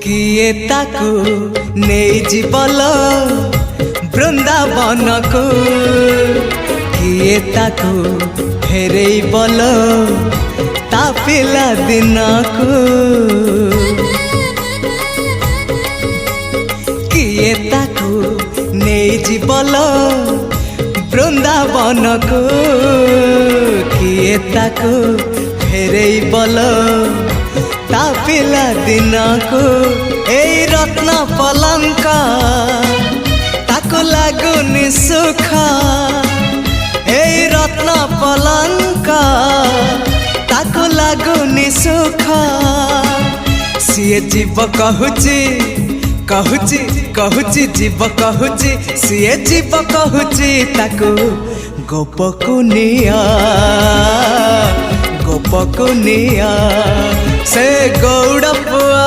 किए ताकू नहीं जीवल बृंदावन को किए ताकू फेरे बल ता पिला दिन को किए ताकू नहीं जीवल बृंदावन को किए ताकू फेरे बल ता पिला दिन को ए रत्न पलंक ताको लागुनी सुख ए रत्न पलंक ताको लागुनी सुख सीए जीव कहूची कहूची कहूची जीव कहूची सीए जीव कहूची ताको गोपकुनिया गोपकुनिया से गौड़ पुआ।